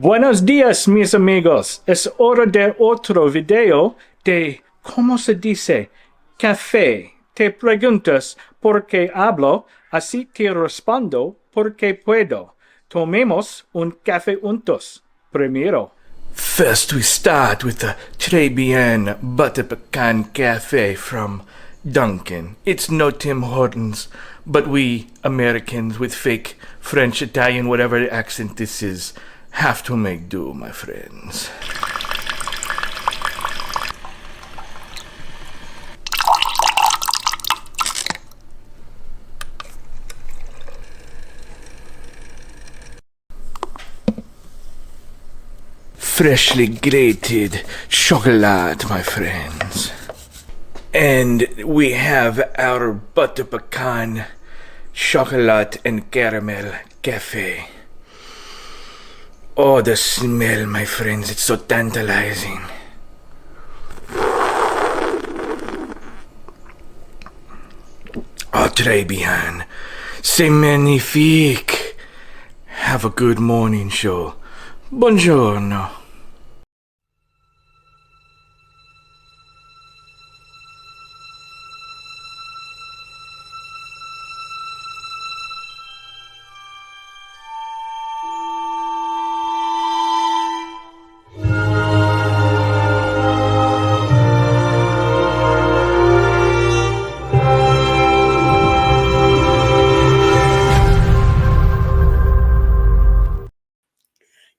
Buenos días, mis amigos. Es hora de otro video de, ¿cómo se dice? Café. Te preguntas por qué hablo, así te respondo porque puedo. Tomemos un café juntos. Primero. First we start with a très bien butter pecan cafe from Dunkin'. It's no Tim Hortons, but we Americans with fake French, Italian, whatever accent this is, have to make do, my friends. Freshly grated chocolate, my friends. And we have our butter pecan chocolate and caramel cafe. Oh, the smell, my friends, it's so tantalizing. Oh, très bien. C'est magnifique. Have a good morning show. Buongiorno.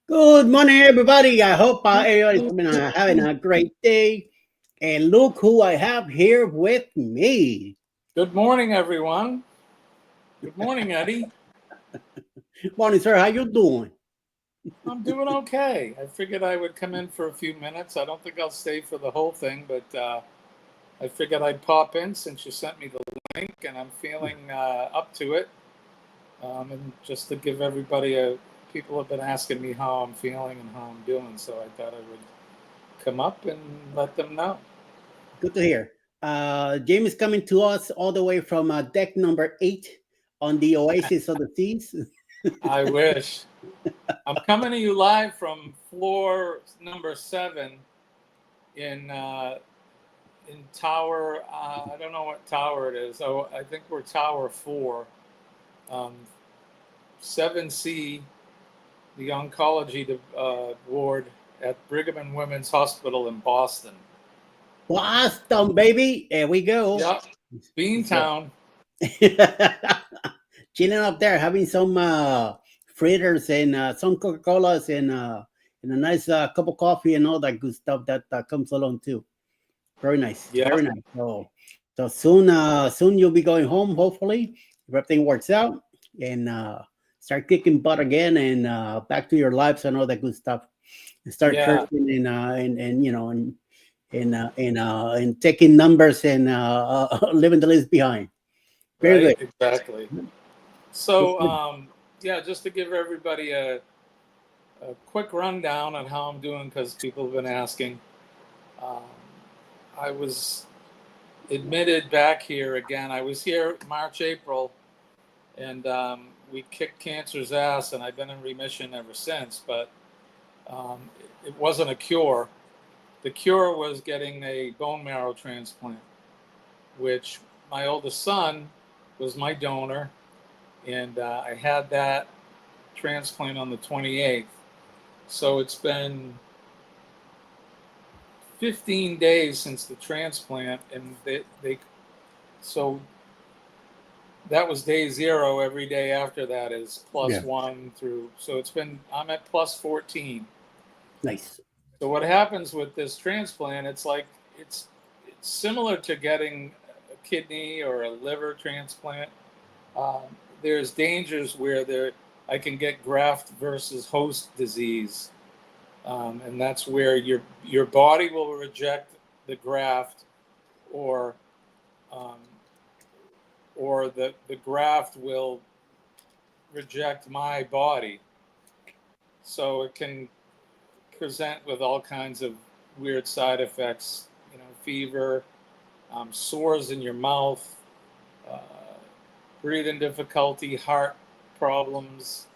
Good morning, everybody. I hope everybody's been having a great day. And look who I have here with me. Good morning, everyone. Good morning, Eddie. Morning, sir. How you doing? I'm doing okay. I figured I would come in for a few minutes. I don't think I'll stay for the whole thing, but I figured I'd pop in since you sent me the link, and I'm feeling up to it. And just to give everybody people have been asking me how I'm feeling and how I'm doing, so I thought I would come up and let them know. Good to hear. James is coming to us all the way from deck number 8 on the Oasis of the Seas. I wish. I'm coming to you live from floor number 7 in tower. I don't know what tower it is. Oh, I think we're tower 4, 7C, the oncology ward at Brigham and Women's Hospital in Boston. Boston, baby. There we go. Yep, Beantown. Chilling up there, having some fritters and some Coca-Colas and a nice cup of coffee and all that good stuff that comes along too. Very nice. Yeah. Very nice. So soon you'll be going home, hopefully, if everything works out, and start kicking butt again and back to your lives and all that good stuff. And start churching and you know and taking numbers and living the list behind. Very right, good. Exactly. So just to give everybody a quick rundown on how I'm doing, because people have been asking. I was admitted back here again. I was here March, April, and we kicked cancer's ass, and I've been in remission ever since. But it wasn't a cure. The cure was getting a bone marrow transplant, which my oldest son was my donor, and I had that transplant on the 28th. So it's been 15 days since the transplant, and so that was day 0. Every day after that is +1 through. So I'm at +14. Nice. So what happens with this transplant? It's like it's similar to getting a kidney or a liver transplant. There's dangers where I can get graft versus host disease. And that's where your body will reject the graft, or the graft will reject my body. So it can present with all kinds of weird side effects, fever, sores in your mouth, breathing difficulty, heart problems,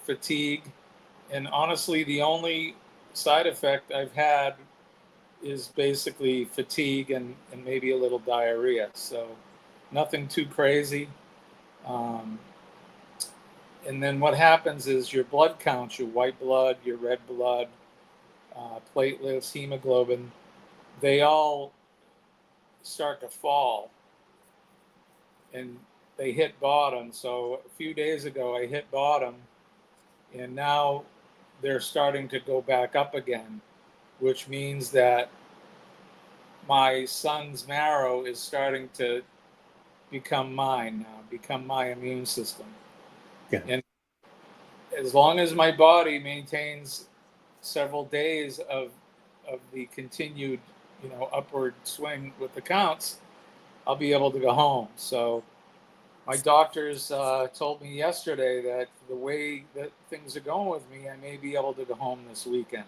fatigue. And honestly, the only side effect I've had is basically fatigue and maybe a little diarrhea. So nothing too crazy. Um, and then what happens is your blood counts, your white blood, your red blood, platelets, hemoglobin, they all start to fall and they hit bottom. So a few days ago, I hit bottom, and now they're starting to go back up again, which means that my son's marrow is starting to become mine now, become my immune system. Yeah. And as long as my body maintains several days of the continued, upward swing with the counts, I'll be able to go home. So my doctors told me yesterday that the way that things are going with me, I may be able to go home this weekend,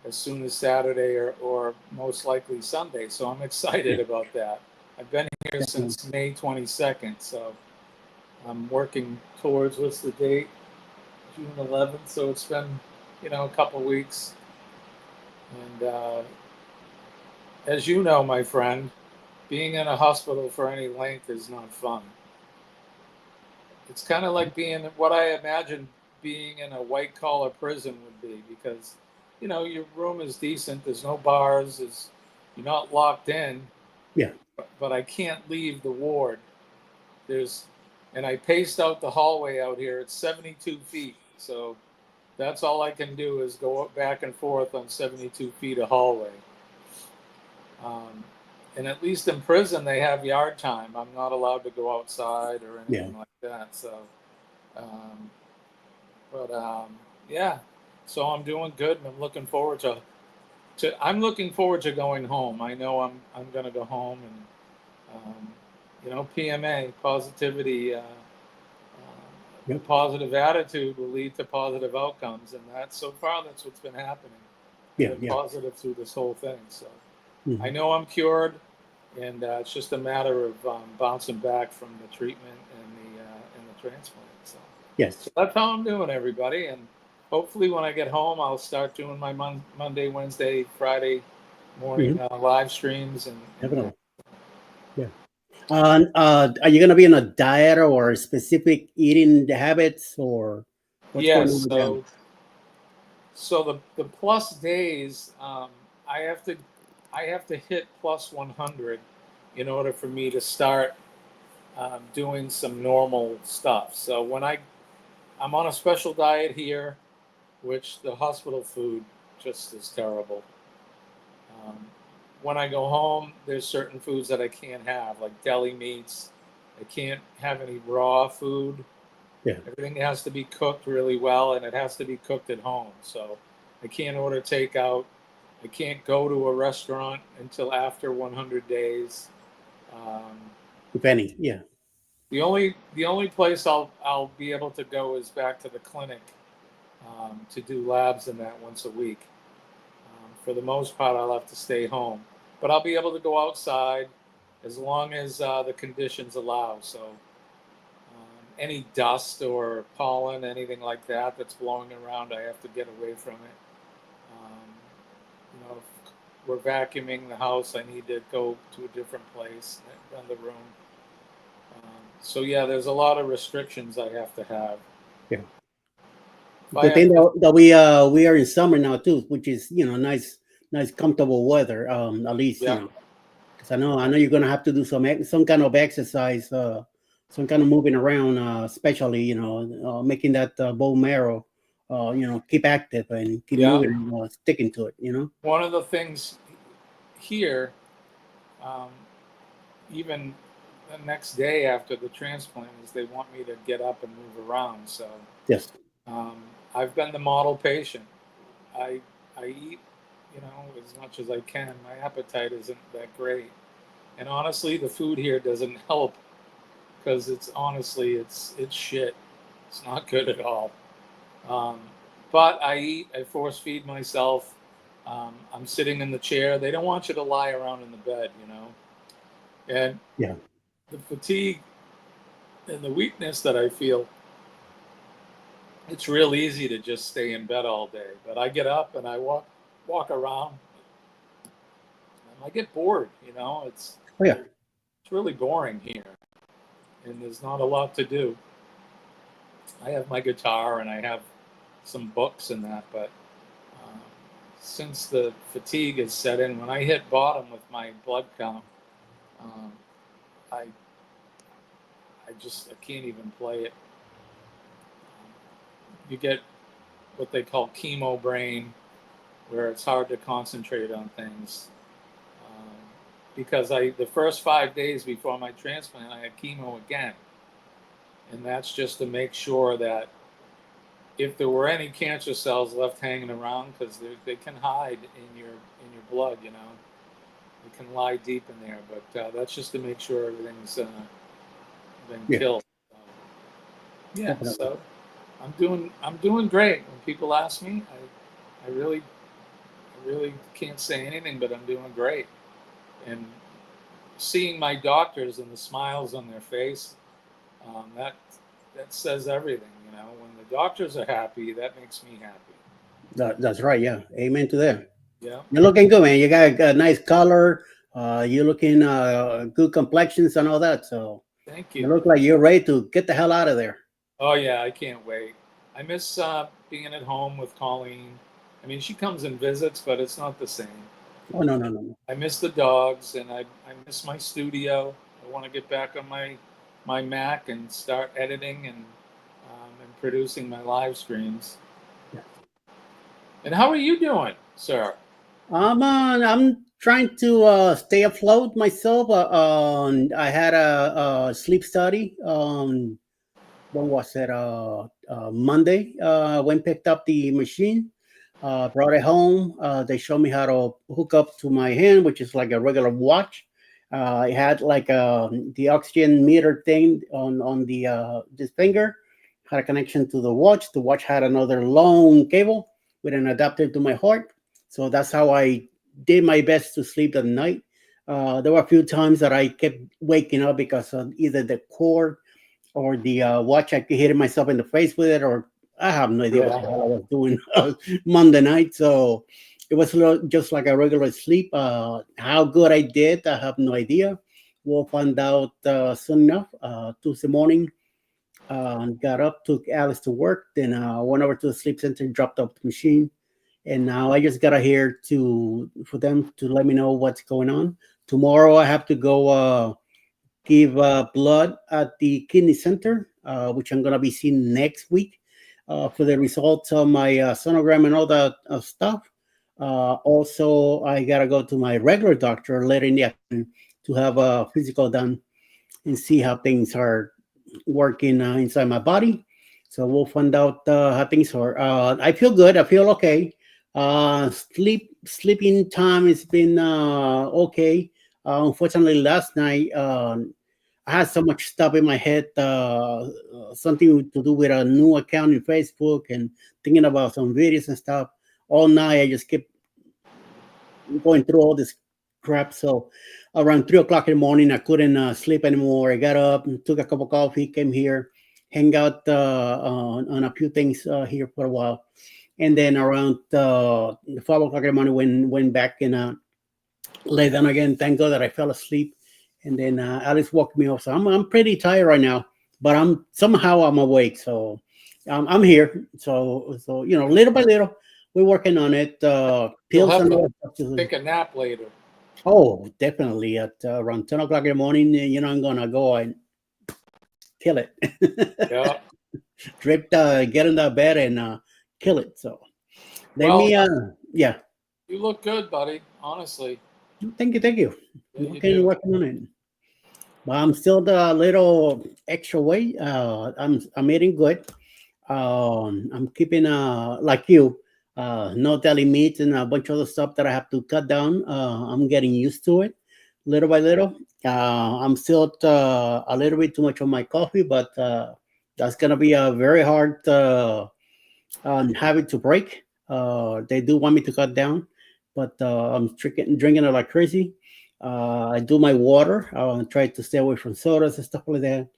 as soon as Saturday or most likely Sunday. So I'm excited about that. I've been here since May 22nd, so I'm working towards, what's the date? June 11th. So it's been, a couple weeks. And as you know, my friend, being in a hospital for any length is not fun. It's kind of like being what I imagine being in a white collar prison would be, because, your room is decent. There's no bars. You're not locked in. Yeah. But I can't leave the ward. And I paced out the hallway out here. It's 72 feet. So that's all I can do is go back and forth on 72 feet of hallway. And at least in prison, they have yard time. I'm not allowed to go outside or anything like that. So, um, yeah. So I'm doing good, and I'm looking forward to going home. I know I'm going to go home, and PMA, positivity, positive attitude will lead to positive outcomes, and that's what's been happening. Yeah, I've been positive through this whole thing, so I Mhm. know I'm cured, and it's just a matter of bouncing back from the treatment and the transplant. So Yes. that's how I'm doing, everybody, and hopefully when I get home, I'll start doing my Monday, Wednesday, Friday morning Mhm. live streams and Definitely. Yeah. Are you gonna be on a diet or specific eating habits, or what's going on yes. with them? So the plus days, I have to hit plus 100 in order for me to start doing some normal stuff. So I'm on a special diet here, which the hospital food just is terrible. Um, when I go home, there's certain foods that I can't have, like deli meats. I can't have any raw food. Yeah. Everything has to be cooked really well, and it has to be cooked at home. So I can't order takeout. I can't go to a restaurant until after 100 days. Um, If any. Yeah. the only place I'll be able to go is back to the clinic to do labs and that once a week. For the most part, I'll have to stay home, but I'll be able to go outside as long as the conditions allow. So any dust or pollen, anything like that that's blowing around, I have to get away from it. Um, if we're vacuuming the house, I need to go to a different place than the room. So yeah, there's a lot of restrictions I have to have. Yeah. If I Good have thing to, that we are in summer now too, which is nice comfortable weather. At least yeah, because I know you're gonna have to do some kind of exercise, some kind of moving around, especially making that bone marrow, keep active and keep yeah. moving, sticking to it. One of the things here, um, even the next day after the transplant, is they want me to get up and move around. So Yes. um, I've been the model patient. I I eat, as much as I can. My appetite isn't that great, and honestly, the food here doesn't help because it's shit. It's not good at all. Um, but I eat. I force feed myself. I'm sitting in the chair. They don't want you to lie around in the bed, and Yeah. the fatigue and the weakness that I feel it's real easy to just stay in bed all day. But I get up and I walk around, and I get bored. Oh yeah. It's really boring here, and there's not a lot to do. I have my guitar and I have some books and that, but um, since the fatigue has set in, when I hit bottom with my blood count, um, I I can't even play it. You get what they call chemo brain, where it's hard to concentrate on things. Um, because the first 5 days before my transplant, I had chemo again, and that's just to make sure that if there were any cancer cells left hanging around, because they can hide in your blood, they can lie deep in there. But that's just to make sure everything's been killed. Yeah, Definitely. so I'm doing great. When people ask me, I really can't say anything, but I'm doing great. And seeing my doctors and the smiles on their face, that says everything. When the doctors are happy, that makes me happy. That's right. Yeah. Amen to that. Yeah. You're looking good, man. You got a nice color. You're looking good complexions and all that. So Thank you you. look like you're ready to get the hell out of there. Oh yeah, I can't wait. I miss being at home with Colleen. I mean, she comes and visits, but it's not the same. Oh no, no, no, no. I miss the dogs, and I miss my studio. I want to get back on my Mac and start editing and producing my live streams. Yeah. And how are you doing, sir? I'm trying to stay afloat myself. I had a sleep study. When was it? Monday. Went picked up the machine, brought it home. They showed me how to hook up to my hand, which is like a regular watch. It had like the oxygen meter thing on the this finger. Had a connection to the watch. The watch had another long cable with an adapter to my heart. So that's how I did my best to sleep at night. There were a few times that I kept waking up because of either the cord or the watch. I could hit myself in the face with it, or I have no idea what the hell I was doing Monday night. So it was just like a regular sleep. How good I did, I have no idea. We'll find out soon enough. Tuesday morning, got up, took Alice to work, then went over to the sleep center, dropped off the machine, and now I just gotta here for them to let me know what's going on. Tomorrow I have to go give blood at the kidney center, which I'm gonna be seeing next week for the results of my sonogram and all that stuff. Also, I gotta go to my regular doctor later in the afternoon to have a physical done and see how things are working inside my body. So we'll find out how things are. I feel good. I feel okay. Sleeping time has been okay. Unfortunately, last night I had so much stuff in my head, something to do with a new account in Facebook and thinking about some videos and stuff. All night, I just kept going through all this crap. So around 3 o'clock in the morning, I couldn't sleep anymore. I got up and took a cup of coffee, came here, hang out on a few things here for a while. And then around 5 o'clock in the morning, went back and lay down again. Thank God that I fell asleep. And then Alice woke me up. So I'm pretty tired right now, but I'm awake. So I'm here. So little by little, we're working on it. You'll Pills have and to all that stuff. take a nap later. Oh, definitely at around 10 o'clock in the morning. I'm gonna go and kill it. Yeah. Get in that bed and kill it. So let Well, me. Yeah. you look good, buddy. Honestly. Thank you. Yeah, you do. Working on it. But I'm still the little extra weight. I'm eating good. I'm keeping like you, no deli meat and a bunch of other stuff that I have to cut down. I'm getting used to it little by little. I'm still a little bit too much on my coffee, but that's gonna be a very hard habit to break. They do want me to cut down, but I'm drinking it like crazy. I do my water. I try to stay away from sodas and stuff like that.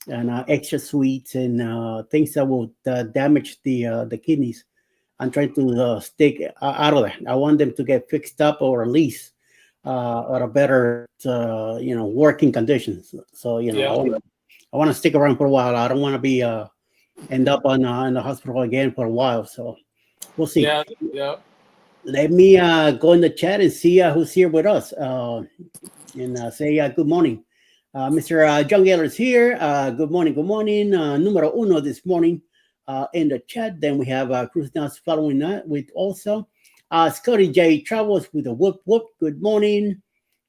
and extra sweets and things that will damage the kidneys. I'm trying to stick out of that. I want them to get fixed up or at least at a better working conditions. So Yeah. I want to stick around for a while. I don't want to be end up in the hospital again for a while. So we'll see. Yeah. Yeah. Let me go in the chat and see who's here with us and say good morning. Mr. John Geller is here. Good morning. Good morning. Numero uno this morning in the chat. Then we have Cruz Nas following that with also Scotty J Travels with a whoop whoop. Good morning.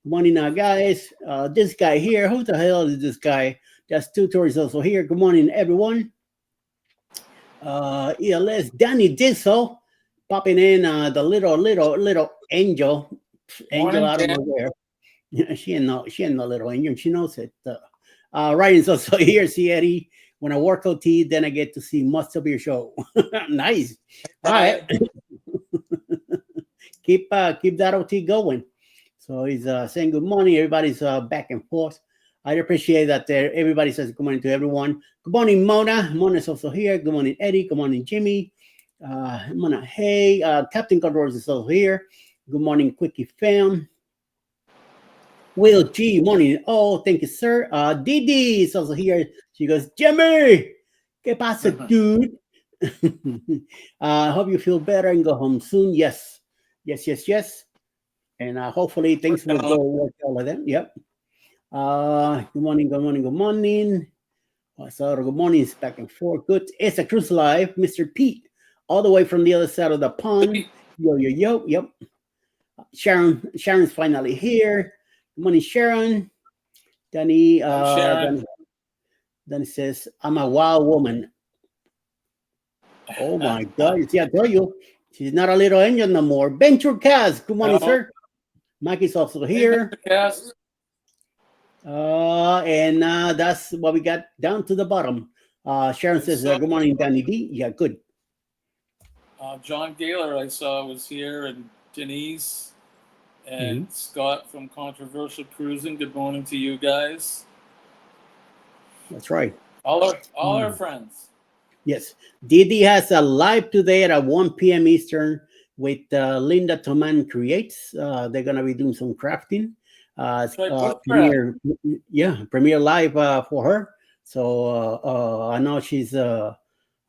Good morning, guys. This guy here. Who the hell is this guy? That's Tutorials also here. Good morning, everyone. ELS Danny Disso popping in the little angel Morning, out of Dan. nowhere. She ain't no little angel. She knows it. Ryan's also here. See Eddie. When I work OT, then I get to see most of your show. Nice. All right. keep that OT going. So he's saying good morning. Everybody's back and forth. I appreciate that everybody says good morning to everyone. Good morning, Mona. Mona's also here. Good morning, Eddie. Good morning, Jimmy. Mona, hey. Captain Controls is also here. Good morning, Quickie fam. Will G, morning. Oh, thank you, sir. Didi is also here. She goes, Jimmy, ¿qué pasa, dude? I hope you feel better and go home soon. Yes. And hopefully things will go work all of them. Yep. Good morning. So good morning. It's back and forth. Good. It's a cruise live. Mr. Pete, all the way from the other side of the pond. Yo. Yep. Sharon's finally here. Good morning, Sharon. Danny. Sharon. Danny says, I'm a wild woman. Oh my God. See, I tell you, she's not a little angel no more. Venture Cast. Good morning, sir. Mikey's also here. And that's what we got down to the bottom. Sharon says, good morning, Danny D. Yeah, good. John Gaylor, I saw, was here, and Denise and Scott from Controversial Cruising. Good morning to you guys. That's right. All our friends. Yes. Didi has a live today at 1 p.m. Eastern with Linda Toman Creates. They're going to be doing some crafting. Premiere live for her. So I know she's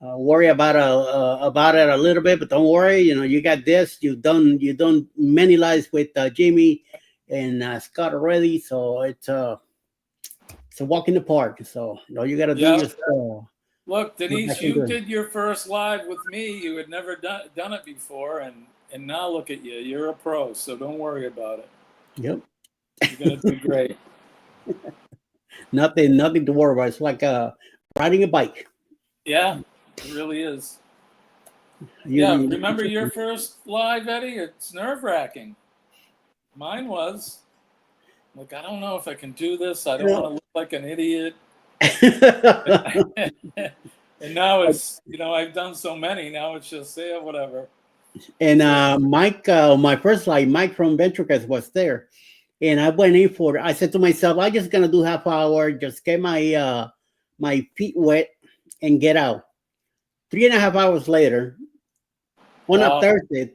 worried about it a little bit, but don't worry. You got this. You've done many lives with Jamie and Scott already. So it's a walk in the park. So all you got to do is. Look, Denise, you did your first live with me. You had never done it before, and now look at you. You're a pro, so don't worry about it. Yep. You're going to do great. Nothing to worry about. It's like riding a bike. Yeah, it really is. Remember your first live, Eddie? It's nerve-wracking. Mine was. Like, I don't know if I can do this. I don't want to look like an idiot. And now it's, I've done so many. Now it's just, whatever. And Mike, my first live, Mike from Venturecast was there. And I went in for it. I said to myself, I'm just going to do half hour, just get my my feet wet and get out. 3.5 hours later, on a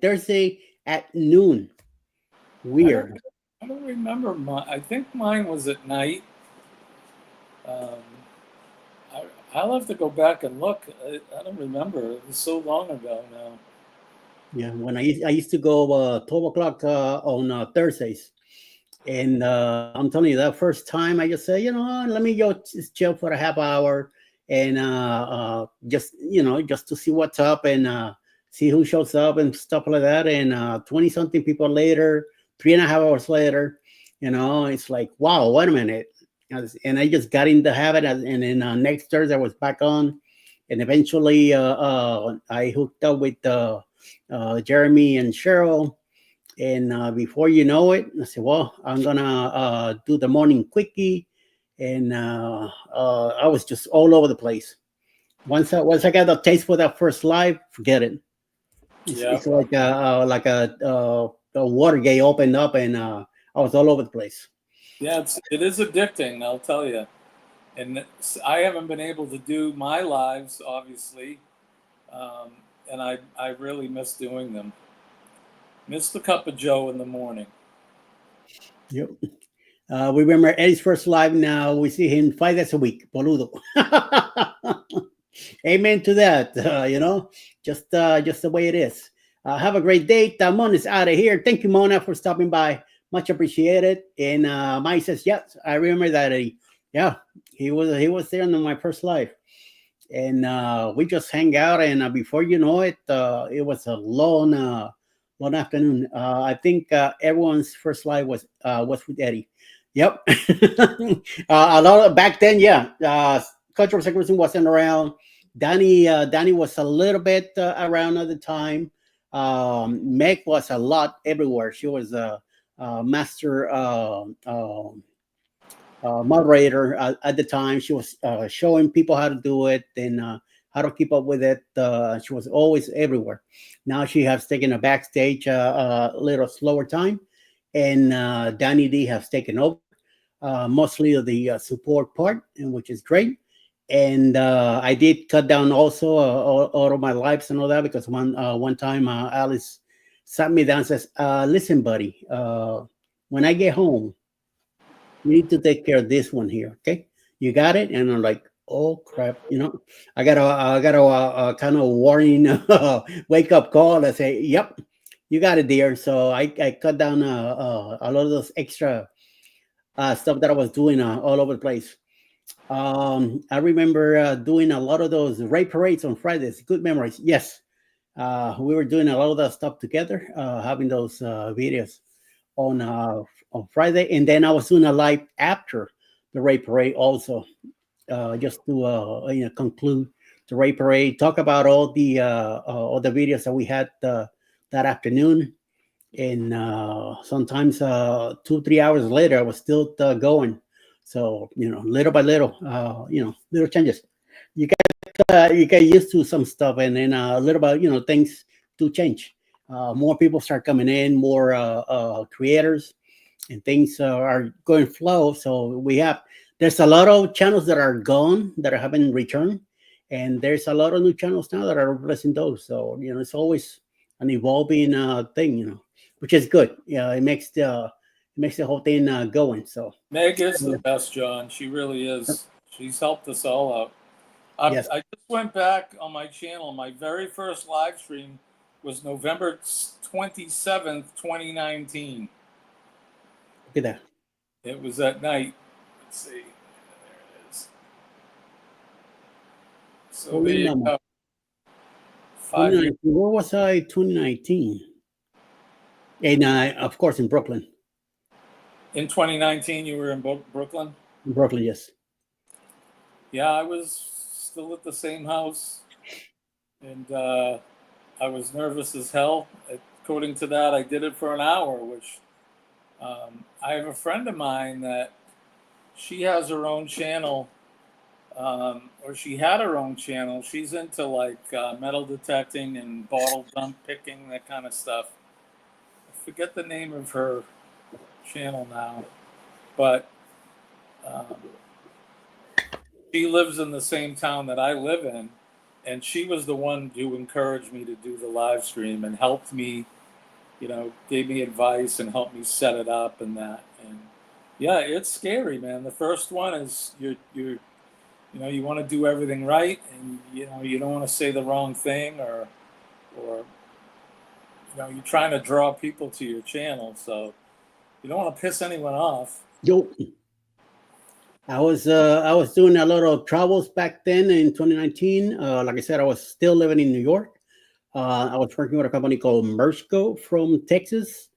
Thursday at noon. Weird. I don't remember. I think mine was at night. I'll have to go back and look. I don't remember. It was so long ago now. Yeah, when I used to go 12 o'clock on Thursdays. And I'm telling you, that first time I just say, let me go just chill for a half hour and just to see what's up and see who shows up and stuff like that. And 20-something people later, 3.5 hours later, it's like, wow, wait a minute. And I just got in the habit. And then next Thursday I was back on. And eventually I hooked up with Jeremy and Cheryl. And before you know it, I said, well, I'm going to do the morning quickie. And I was just all over the place. Once I got the taste for that first live, forget it. It's like a Watergate opened up, and I was all over the place. Yeah, it is addicting, I'll tell you. And I haven't been able to do my lives, obviously, and I really miss doing them. Miss the cup of Joe in the morning. Yep. We remember Eddie's first live. Now we see him 5 days a week. Boludo. Amen to that. Just the way it is. Have a great day. Tamon is out of here. Thank you, Mona, for stopping by. Much appreciated. And Mike says, yes, I remember that. Yeah, he was there in my first live. And we just hang out. And before you know it, it was a long afternoon. I think everyone's first live was with Eddie. Yep. A lot of back then, yeah. Cultural Secretary wasn't around. Danny was a little bit around at the time. Meg was a lot everywhere. She was a master moderator at the time. She was showing people how to do it and how to keep up with it. She was always everywhere. Now she has taken a backstage a little slower time, and Danny D has taken over mostly of the support part, and which is great. And I did cut down also all of my lives and all that because one time Alice sat me down and says, "Listen, buddy, when I get home, you need to take care of this one here, okay? You got it?" And I'm like, "Oh crap!" I got a kind of warning wake up call. I say, "Yep, you got it, dear." So I cut down a lot of those extra stuff that I was doing all over the place. I remember doing a lot of those raid parades on Fridays. Good memories. Yes, we were doing a lot of that stuff together, having those videos on Friday, and then I was doing a live after the raid parade also, just to conclude the raid parade, talk about all the videos that we had that afternoon, and sometimes 2-3 hours later I was still going. So little by little, little changes. You get used to some stuff, and then little by things do change. More people start coming in, more creators, and things are going flow. So there's a lot of channels that are gone that haven't returned, and there's a lot of new channels now that are replacing those. So it's always an evolving thing, which is good. Yeah, it makes the whole thing going. So Meg is the best, John. She really is. She's helped us all out. I just went back on my channel. My very first live stream was November 27th, 2019. Look at that. It was at night. Let's see. There it is. So there you go. 5 years. Where was I? 2019. And of course in Brooklyn. In 2019, you were in Brooklyn? In Brooklyn, yes. Yeah, I was still at the same house, and I was nervous as hell. According to that, I did it for an hour, which I have a friend of mine that she has her own channel, or she had her own channel. She's into like metal detecting and bottle dump picking, that kind of stuff. I forget the name of her channel now, but she lives in the same town that I live in, and she was the one who encouraged me to do the live stream and helped me, gave me advice and helped me set it up and that. And yeah, it's scary, man. The first one is you want to do everything right, and you don't want to say the wrong thing, or you're trying to draw people to your channel, so you don't want to piss anyone off. Yo, I was doing a lot of travels back then in 2019. Like I said, I was still living in New York. I was working with a company called Mersco from Texas,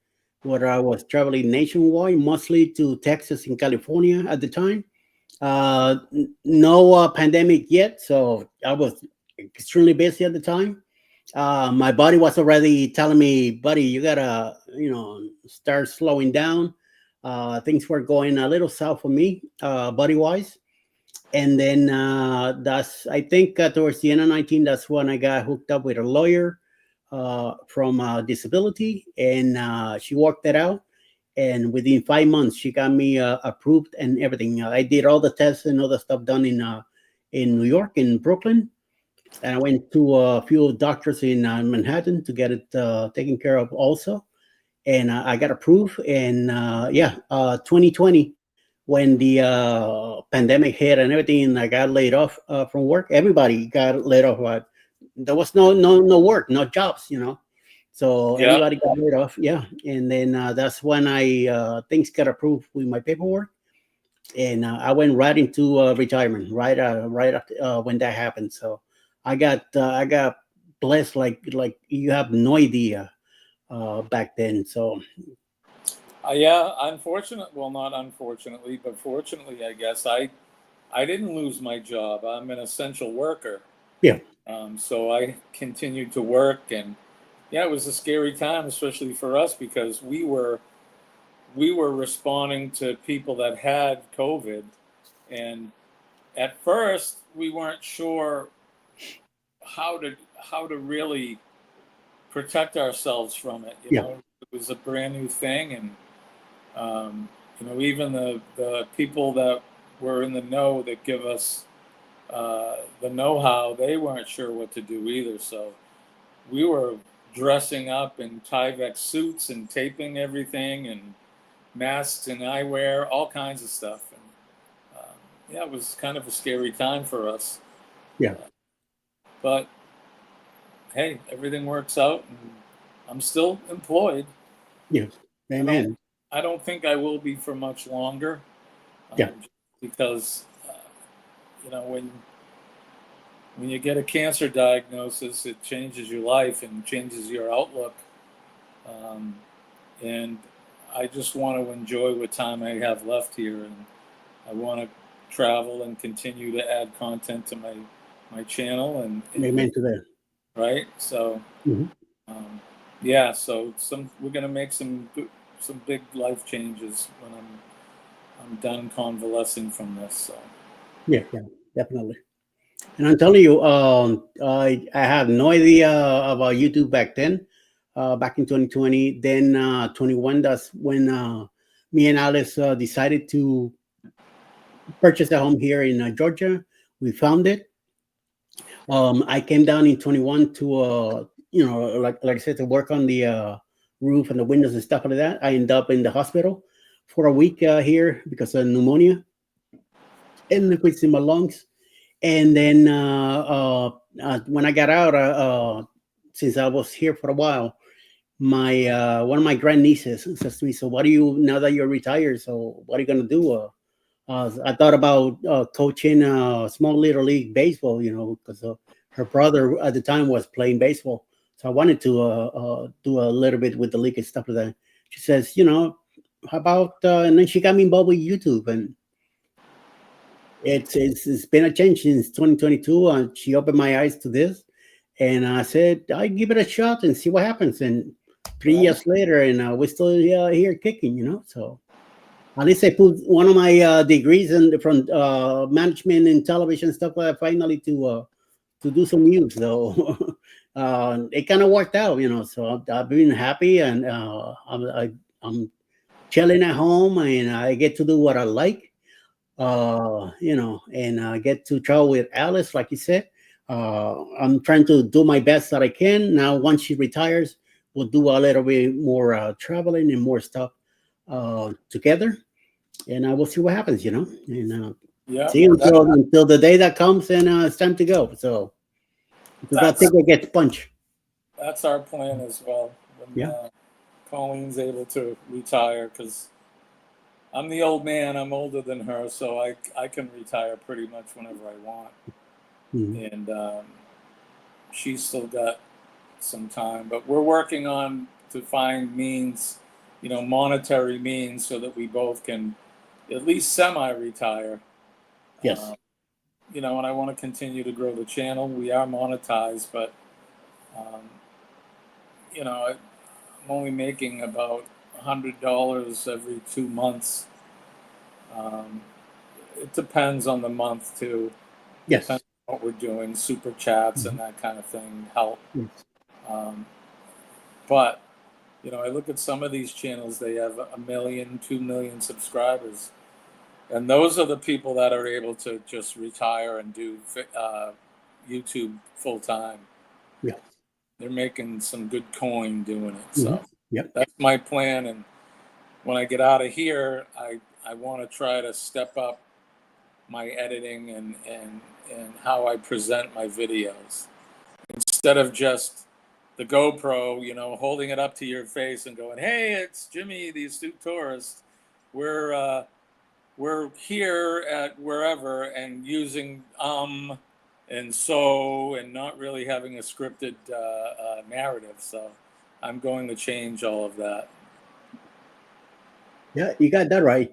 where I was traveling nationwide, mostly to Texas and California at the time. No pandemic yet, so I was extremely busy at the time. My body was already telling me, buddy, you gotta, start slowing down. Things were going a little south for me, body wise. And then I think towards the end of 19, that's when I got hooked up with a lawyer from disability, and she worked that out. and within 5 months, she got me approved and everything. I did all the tests and all the stuff done in New York, in Brooklyn, and I went to a few doctors in Manhattan to get it taken care of also, and I got approved. And 2020, when the pandemic hit and everything, and I got laid off from work. Everybody got laid off. There was no work, no jobs, So Yeah. everybody got laid off. Yeah, and then that's when I things got approved with my paperwork, and I went right into retirement right after when that happened. So I got blessed like you have no idea back then. So Yeah, well, not unfortunately, but fortunately, I guess I didn't lose my job. I'm an essential worker. yeah, So I continued to work, and yeah, it was a scary time, especially for us, because we were responding to people that had COVID, and at first we weren't sure how to really protect ourselves from it. yeah, It was a brand new thing, and even the people that were in the know that give us the know-how, they weren't sure what to do either. So we were dressing up in Tyvek suits and taping everything, and masks and eyewear, all kinds of stuff. And yeah, it was kind of a scary time for us. yeah, But hey, everything works out, and I'm still employed. yes, I don't, amen. I don't think I will be for much longer, Yeah, because when you get a cancer diagnosis, it changes your life and changes your outlook. Um, and I just want to enjoy what time I have left here, and I want to travel and continue to add content to my channel, and amen to that. right. So Mhm. yeah, so we're gonna make some big life changes when I'm done convalescing from this. So Yeah, yeah, definitely. And I'm telling you, I had no idea about YouTube back then, back in 2020. Then 21, that's when me and Alice decided to purchase a home here in Georgia. We found it. I came down in 21 to, like I said, to work on the roof and the windows and stuff like that. I ended up in the hospital for a week here because of pneumonia and liquids in my lungs. And then when I got out, since I was here for a while, my one of my grandnieces says to me, "So what do you now that you're retired? So what are you gonna do?" I thought about coaching small little league baseball, because her brother at the time was playing baseball. So I wanted to do a little bit with the league and stuff like that. She says, how about? And then she got me involved with YouTube, and it's been a change since 2022. And she opened my eyes to this, and I said, I give it a shot and see what happens. And 3 years later, and we're still here kicking. So at least I put one of my degrees from management and television stuff like that finally to do some news. So it kind of worked out. So I've been happy, and I'm chilling at home, and I get to do what I like. And I get to travel with Alice, like you said. I'm trying to do my best that I can. Now, once she retires, we'll do a little bit more traveling and more stuff together, and I will see what happens. And yeah, see until the day that comes, and it's time to go. So because that that's ticket gets punched. that's our plan as well. When Yeah. Colleen's able to retire, because I'm the old man. I'm older than her, so I can retire pretty much whenever I want. Mhm. And she's still got some time, but we're working on to find means, monetary means, so that we both can at least semi-retire. Yes. And I want to continue to grow the channel. We are monetized, but um, I'm only making about $100 every 2 months. Um, it depends on the month too. Yes. Depends on what we're doing. Super chats Mhm. and that kind of thing help. Yes. Um, but I look at some of these channels, they have 1 million, 2 million subscribers. And those are the people that are able to just retire and do YouTube full time. Yeah. They're making some good coin doing it. Mm-hmm. So Yep. that's my plan. And when I get out of here, I want to try to step up my editing and how I present my videos. Instead of just the GoPro, holding it up to your face and going, "Hey, it's Jimmy, the astute tourist. We're here at wherever," and using and so, and not really having a scripted narrative. So I'm going to change all of that. Yeah, you got that right.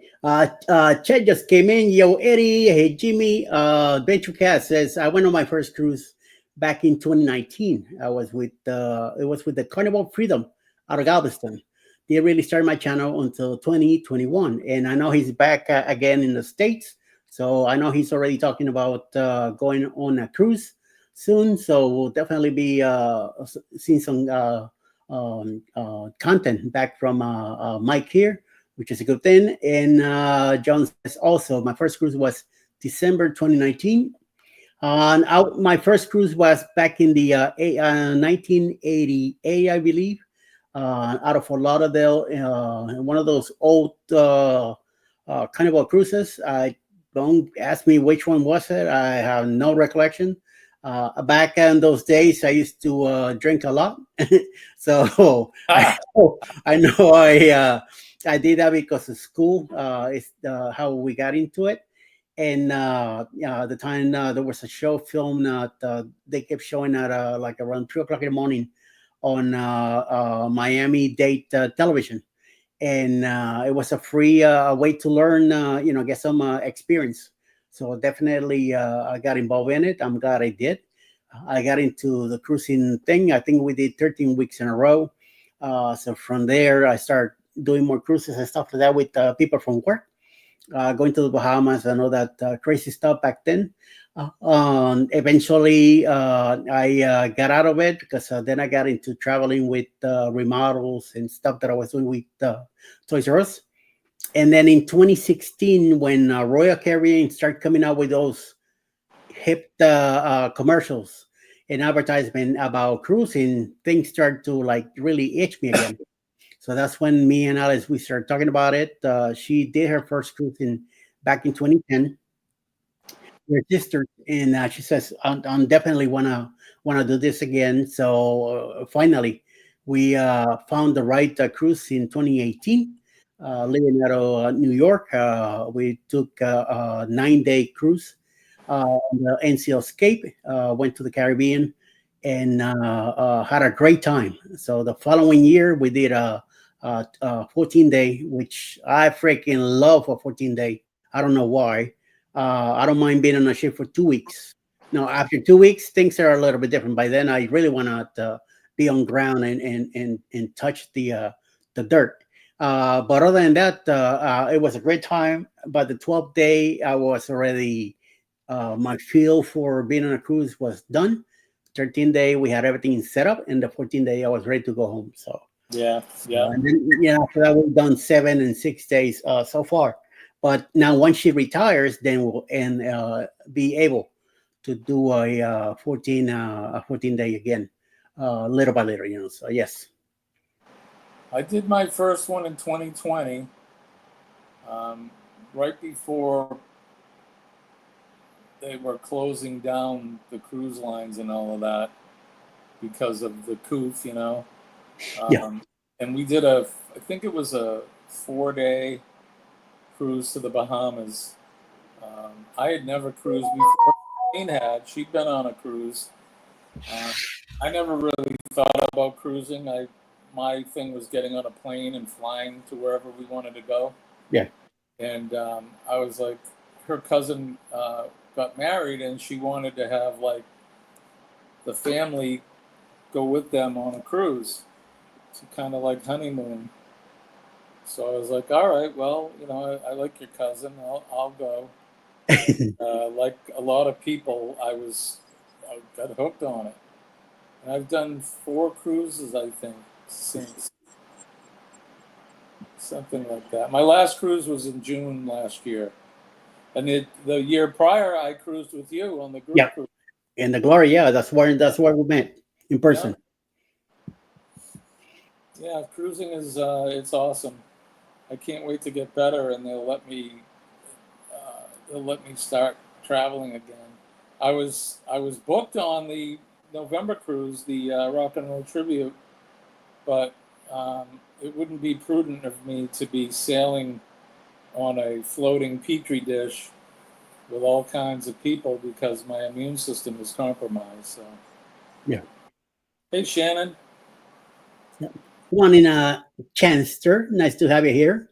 Chet just came in. Yo, Eddie. Hey, Jimmy. Adventure Cat says, I went on my first cruise back in 2019. It was with the Carnival Freedom out of Galveston. They really started my channel until 2021. And I know he's back again in the States. So I know he's already talking about going on a cruise soon. So we'll definitely be seeing some content back from Mike here, which is a good thing. And John says also, my first cruise was December 2019. My first cruise was back in the 1988, I believe, out of Fort Lauderdale, one of those old Carnival cruises. Don't ask me which one was it. I have no recollection. Back in those days, I used to drink a lot, so I know I did that because of school. It's how we got into it. And the time there was a show filmed, they kept showing at like around 2 o'clock in the morning on Miami-Dade television, and it was a free way to learn, get some experience. So definitely, I got involved in it. I'm glad I did. I got into the cruising thing. I think we did 13 weeks in a row. So from there, I started doing more cruises and stuff like that with people from work, going to the Bahamas and all that crazy stuff back then. Eventually, I got out of it because then I got into traveling with remodels and stuff that I was doing with Toys R Us. And then in 2016, when Royal Caribbean started coming out with those hip commercials and advertisement about cruising, things started to like really itch me again. So that's when me and Alice, we started talking about it. She did her first cruise back in 2010. Her sister, and she says, I'm definitely wanna do this again. So finally, we found the right cruise in 2018. Living out of New York, we took a 9-day cruise on the NCL Escape. Went to the Caribbean and had a great time. So the following year, we did a 14-day, which I freaking love a 14-day. I don't know why. I don't mind being on a ship for 2 weeks. No, after 2 weeks, things are a little bit different. By then, I really want to be on ground and touch the dirt. But other than that, it was a great time. By the 12th day, I was already my feel for being on a cruise was done. 13th day, we had everything set up, and the 14th day, I was ready to go home. So Yeah. and then after that, we've done 7 and 6 days so far. But now, once she retires, then we'll be able to do a 14-day again, little by little. So yes. I did my first one in 2020, right before they were closing down the cruise lines and all of that because of the coof. Yeah. And we did I think it was a 4-day cruise to the Bahamas. I had never cruised before. Jane had. She'd been on a cruise. I never really thought about cruising. My thing was getting on a plane and flying to wherever we wanted to go. Yeah. And I was like, her cousin got married, and she wanted to have like the family go with them on a cruise to kind of like honeymoon. So I was like, all right, well, I like your cousin. I'll go. Like a lot of people, I got hooked on it. And I've done 4 cruises, I think, since. something like that. My last cruise was in June last year, and the year prior I cruised with you on the group Yeah, cruise. and the Glory. Yeah, that's where we met in person. Yeah, cruising is it's awesome. I can't wait to get better, and they'll let me start traveling again. I was booked on the November cruise, the Rock and Roll Tribute, but it wouldn't be prudent of me to be sailing on a floating petri dish with all kinds of people because my immune system is compromised. So, Yeah. hey, Shannon. Yeah. Come on in, Chanster. Nice to have you here.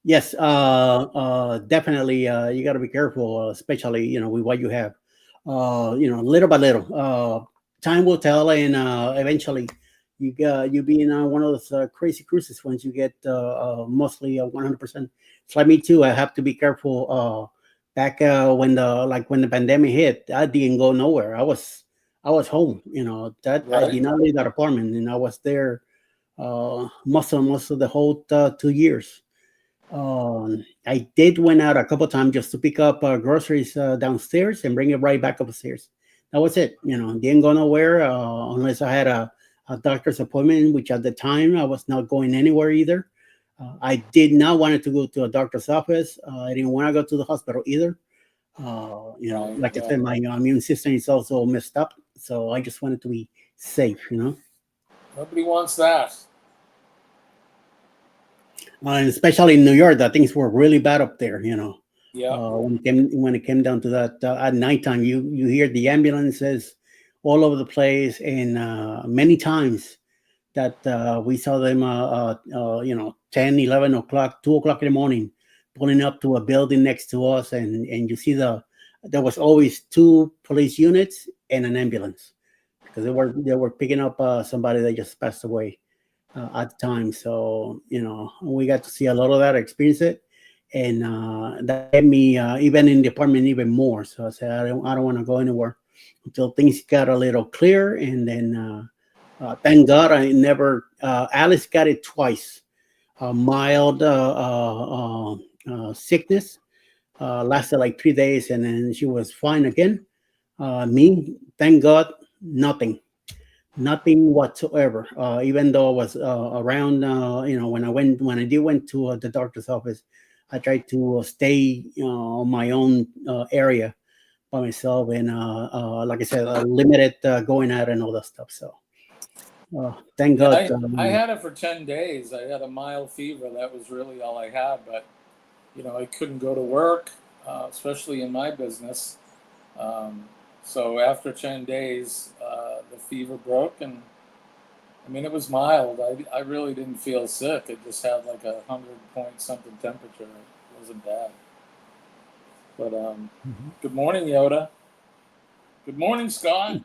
Yes, definitely. You got to be careful, especially with what you have. Little by little, time will tell, and eventually, you be in one of those crazy cruises once you get mostly 100%. It's like me too. I have to be careful. Back when the pandemic hit, I didn't go nowhere. I was home. That I Right. did not leave that apartment, and I was there most of the whole 2 years. I did went out a couple times just to pick up groceries downstairs and bring it right back upstairs. That was it. Didn't go nowhere unless I had a doctor's appointment, which at the time I was not going anywhere either. I did not want to go to a doctor's office. I didn't want to go to the hospital either. Right. Like I Yeah. said, my immune system is also messed up, so I just wanted to be safe. Nobody wants that. And especially in New York, that things were really bad up there. Yeah. When it came down to that at nighttime, you hear the ambulances all over the place, and many times that we saw them, 10, 11 o'clock, 2 o'clock in the morning, pulling up to a building next to us, and you see there was always two police units and an ambulance because they were picking up somebody that just passed away at the time. So we got to see a lot of that, experience it, and that made me even in the apartment even more. So I said I don't want to go anywhere until things got a little clear, and then thank God I never. Alice got it twice. A mild sickness lasted like 3 days, and then she was fine again. Me, thank God, nothing whatsoever. Even though I was around, when I did went to the doctor's office, I tried to stay on my own area by myself, and like I said, limited going out and all that stuff. So thank Yeah. God. I had it for 10 days. I had a mild fever. That was really all I had. But I couldn't go to work, especially in my business. Um, so after 10 days, the fever broke, and I mean, it was mild. I really didn't feel sick. It just had like 100 point something temperature. It wasn't bad. But good morning, Yoda. Good morning, Scott.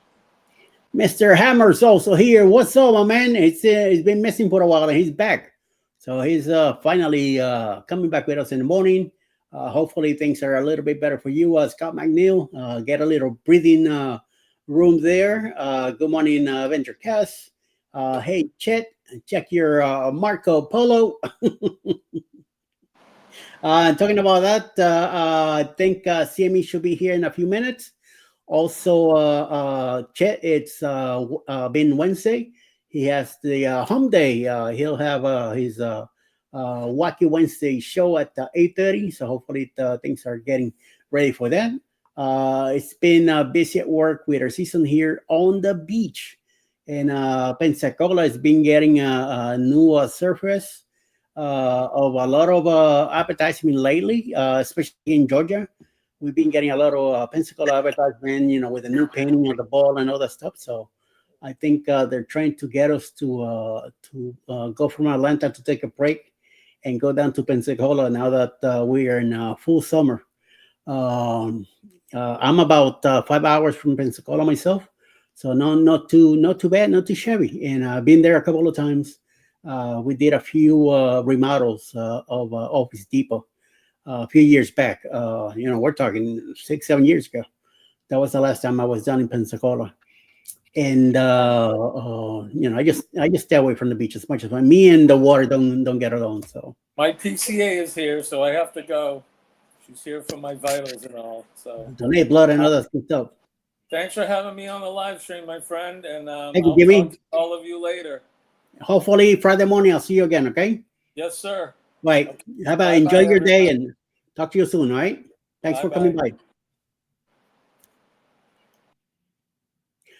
Mr. Hammer's also here. What's up, my man? It's been missing for a while, and he's back. So he's finally coming back with us in the morning. Hopefully things are a little bit better for you, Scott McNeil. Get a little breathing room there. Good morning, Venture Cass. Hey, Chet, check your Marco Polo. Talking about that, I think CME should be here in a few minutes. Also, Chet, it's been Wednesday. He has the home day. He'll have his Wacky Wednesday show at 8:30. So hopefully things are getting ready for that. It's been busy at work with our season here on the beach. And Pensacola has been getting a new surface of a lot of advertising lately, especially in Georgia. We've been getting a lot of Pensacola advertisement, with the new painting on the ball and all that stuff. So I think they're trying to get us to go from Atlanta to take a break and go down to Pensacola now that we are in full summer. Um, I'm about 5 hours from Pensacola myself, so no, not too bad, not too shabby. And I've been there a couple of times. We did a few remodels of Office Depot a few years back. We're talking 6, 7 years ago. That was the last time I was down in Pensacola. And I just stay away from the beach as much as me and the water don't get along. So My PCA is here, so I have to go. She's here for my vitals and all. So donate blood and all that good stuff. thanks for having me on the live stream, my friend, and Thank you, I'll talk Jimmy. to all of you later. Hopefully Friday morning I'll see you again. Okay. Yes, sir. Right. Okay. Have a Bye enjoy bye, your day everybody. and talk to you soon. All right. Thanks Bye for coming bye. by.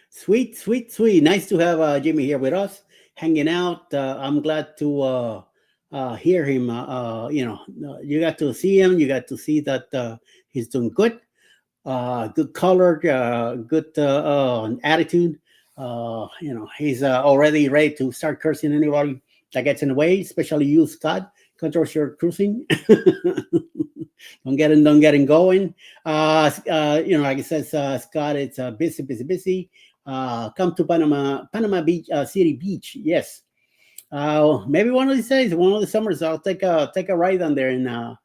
Sweet, sweet, sweet. Nice to have Jimmy here with us, hanging out. I'm glad to hear him. You got to see him. You got to see that he's doing good. Good color, good attitude. He's already ready to start cursing anybody that gets in the way, especially you, Scott. Control your cruising. Don't get him going. Like it says, Scott, it's busy, busy, busy. Come to Panama Beach, City Beach. Yes. Maybe one of these days, one of the summers, I'll take a ride on there and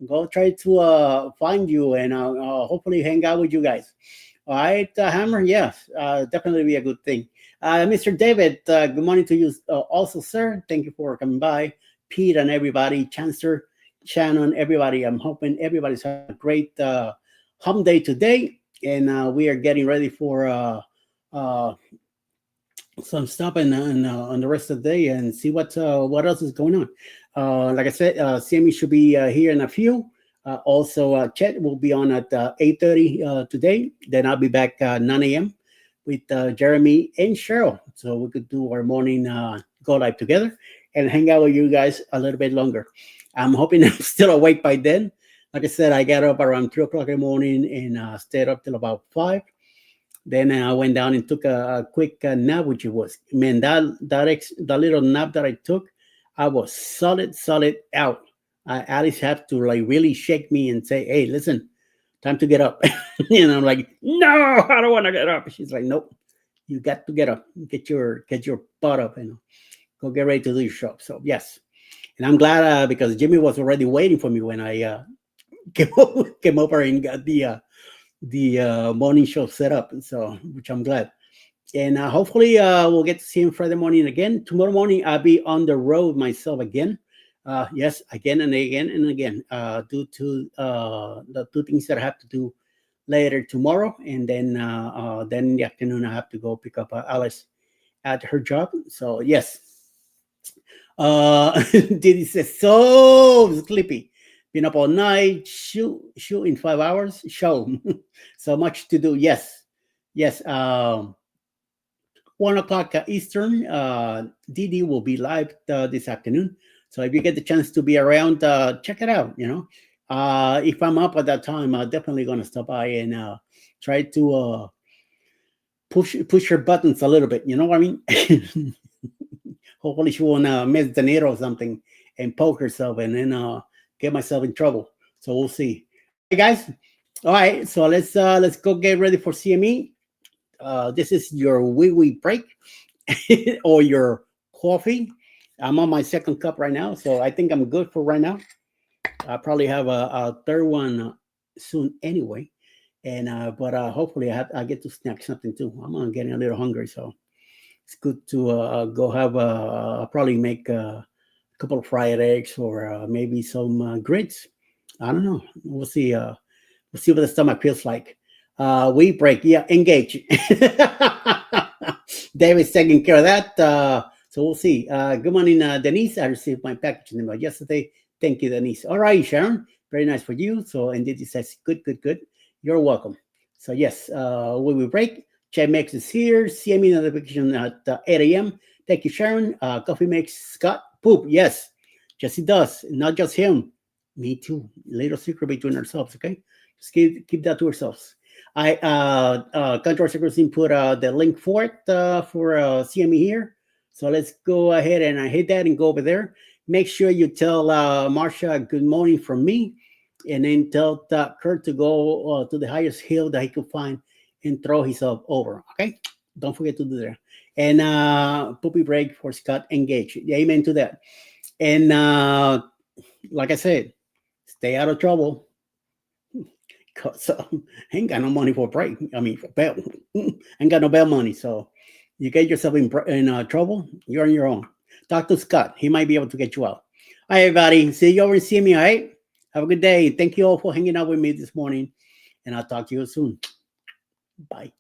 go try to find you and hopefully hang out with you guys. All right, Hammer. Yes, definitely be a good thing. Mr. David, good morning to you also, sir. Thank you for coming by. Pete and everybody, Chancellor, Shannon, everybody. I'm hoping everybody's having a great home day today, and we are getting ready for uh, some stuff and on the rest of the day and see what else is going on. Like I said, Sammy should be here in a few. Also, Chet will be on at 8:30 today. Then I'll be back 9 a.m. with Jeremy and Cheryl, so we could do our morning go live together and hang out with you guys a little bit longer. I'm hoping I'm still awake by then. Like I said, I got up around 3 o'clock in the morning and stayed up till about 5. Then I went down and took a quick nap, which it was, man, that little nap that I took, I was solid out. Alice had to like really shake me and say, "Hey, listen, time to get up." And I'm like, "No, I don't want to get up." She's like, "Nope, you got to get up, get your butt up, and go get ready to do your show." So yes, and I'm glad because Jimmy was already waiting for me when I came over and got the morning show set up, so which I'm glad. And hopefully we'll get to see him Friday morning again. Tomorrow morning I'll be on the road myself again. Yes, again and again and again, due to the two things that I have to do later tomorrow, and then in the afternoon I have to go pick up Alice at her job. So yes, Diddy says so sleepy. Been up all night. Shoot in 5 hours. Show. So much to do. Yes, yes. 1 o'clock Eastern. Didi will be live this afternoon. So if you get the chance to be around, check it out. If I'm up at that time, I'm definitely gonna stop by and try to push her buttons a little bit. You know what I mean? Hopefully she won't miss the needle or something and poke herself and then get myself in trouble. So we'll see. Hey guys. All right, so let's go get ready for CME. This is your wee break or your coffee. I'm on my second cup right now, so I think I'm good for right now. I'll probably have a third one soon anyway. And but hopefully I get to snack something too. I'm getting a little hungry, so it's good to go have I'll probably make a couple of fried eggs or maybe some grits. I don't know. We'll see. We'll see what the stomach feels like. We break. Yeah, engage. David's taking care of that. So we'll see. Good morning, Denise. I received my package yesterday. Thank you, Denise. All right, Sharon. Very nice for you. So, and Didi says, good. You're welcome. So, yes, we will break. Chat Mix is here. CME notification at 8 a.m. Thank you, Sharon. Coffee makes Scott poop. Yes, Jesse does. Not just him. Me too. Little secret between ourselves, okay? Just keep that to ourselves. Control Secrets put the link for it for CME here. So let's go ahead and hit that and go over there. Make sure you tell Marsha good morning from me, and then tell Kurt to go to the highest hill that he could find and throw himself over. Okay, don't forget to do that. And poopy break for Scott engage. Amen to that. And like I said, stay out of trouble. Cause I ain't got no money for break. I mean, for bail. Ain't got no bail money. So You get yourself in trouble, you're on your own. Talk to Scott. He might be able to get you out. All right, everybody. See you over in CME, all right? Have a good day. Thank you all for hanging out with me this morning, and I'll talk to you soon. Bye.